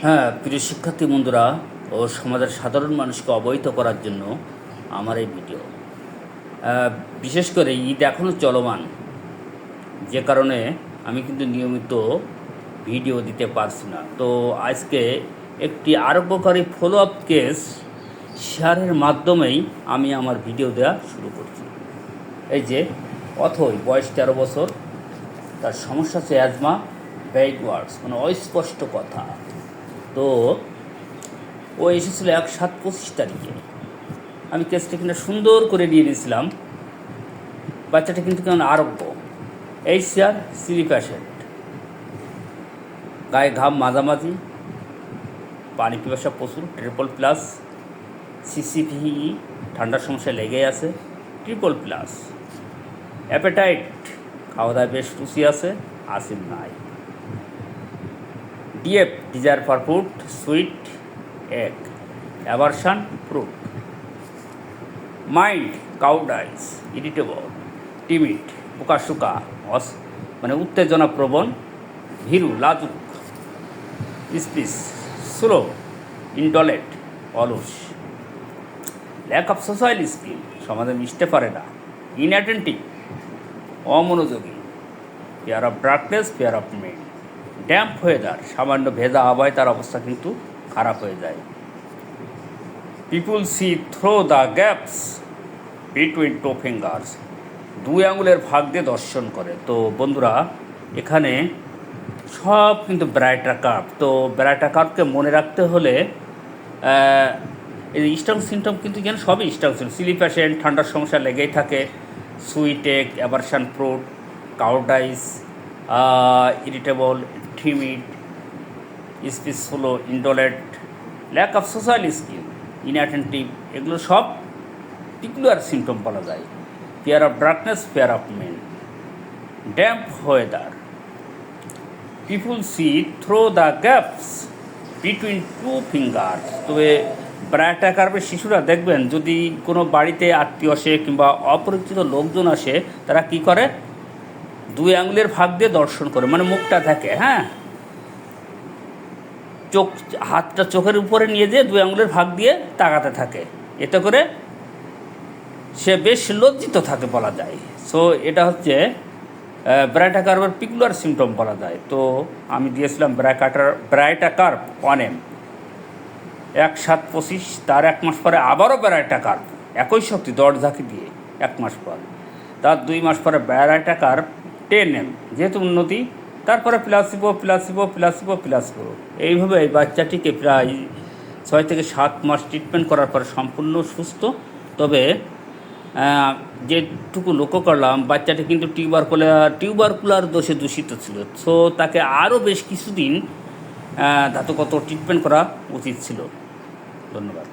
হ্যাঁ, প্রিয় শিক্ষার্থী বন্ধুরা ও সমাজের সাধারণ মানুষকে অবহিত করার জন্য আমার এই ভিডিও। বিশেষ করে ঈদ এখনও চলমান, যে কারণে আমি কিন্তু নিয়মিত ভিডিও দিতে পারছি না। তো আজকে একটি আরোগ্যকারী ফলো আপ কেস শেয়ারের মাধ্যমেই আমি আমার ভিডিও দেওয়া শুরু করছি। এই যে অথই, বয়স 13 বছর, তার সমস্যা হচ্ছে অ্যাজমা, ভেগ ওয়ার্ডস, মানে অস্পষ্ট কথা। তো ও এসেছিল 1/7/25 তারিখে। আমি কেসটা কিন্তু সুন্দর করে নিয়ে নিয়েছিলাম। বাচ্চাটা কিন্তু কেমন আরোগ্য, এইচসিআর, সিলি প্যাশেন্ট, গায়ে ঘাম মাঝামাঝি, পানি পিপাসা প্রচুর, ট্রিপল+, সিসিপিই, ঠান্ডার সমস্যা লেগেই আছে, ট্রিপল+, অ্যাপেটাইট, খাওয়া দাওয়া বেশ রুচি আছে, আসিল নাই, ডিএফ, desire for food, sweet, egg, aversion, fruit, mind, cowardice, irritable, timid, পোকাশুকা, মানে উত্তেজনা প্রবণ, ভীরু, লাজুক, স্পিচ, স্লো, ইনটলেট, অলস, ল্যাক অফ সোশ্যাল স্কিল, সমাজে মিশতে পারে না, ইনঅ্যাটেন্টিভ, অমনোযোগী, fear of darkness, fear of men, damp weather, সামান্য ভেজা আবহাওয়ায় তার অবস্থা কিন্তু খারাপ হয়ে যায়। People see through the gaps between two fingers, 2 আঙুলের ভাগ দিয়ে দর্শন করে। তো বন্ধুরা, এখানে সব কিন্তু ব্রাইটার কার্ভ। তো ব্রাইটার কার্ভকে মনে রাখতে হলে এই স্ট্রং সিমটম কিন্তু এখানে সবই স্ট্রং সিমটম। সিলি প্যাশেন্ট, ঠান্ডার সমস্যা লেগেই থাকে, sweet egg, aversion fruit, cowardice, irritable, timid, speech slow, indolent, lack of social skill, inattentive, এগুলো সব পিকুলার সিমটম বলা যায়। Fear of darkness, fear of men, damp weather, people see through the gaps between 2 fingers. তবে brighter কার্ভের শিশুরা দেখবেন, যদি কোনো বাড়িতে আত্মীয় আসে কিংবা অপরিচিত লোকজন আসে, তারা কি করে, 2 আঙুলের ভাগ দিয়ে দর্শন করে, মানে মুখটা থাকে, হ্যাঁ, হাতটা চোখের উপরে নিয়ে যেয়ে 2 আঙুলের ভাগ দিয়ে তাকাতে থাকে। এতে করে সে বেশ লজ্জিত থাকে বলা যায়। সো এটা হচ্ছে ব্রাইটার কার্ভের পিকুলার সিমটম বলা যায়। তো আমি দিয়েছিলাম ব্রাইটার কার্ভ 1M, 1/7/25, তার 1 মাস পরে আবারও ব্রাইটার কার্ভ, একই শক্তি 10 ঝাঁকি দিয়ে 1 মাস পর, তার 2 মাস পরে ব্রাইটার কার্ভ 10M, যেহেতু উন্নতি, তারপরে প্লাসিবো। এইভাবে এই বাচ্চাটিকে প্রায় 6 থেকে 7 মাস ট্রিটমেন্ট করার পর সম্পূর্ণ সুস্থ। তবে যেটুকু লক্ষ্য করলাম, বাচ্চাটি কিন্তু টিউবারকুলার দোষে দূষিত ছিল। সো তাকে আরও বেশ কিছুদিন ধাতুগত ট্রিটমেন্ট করা উচিত ছিল। ধন্যবাদ।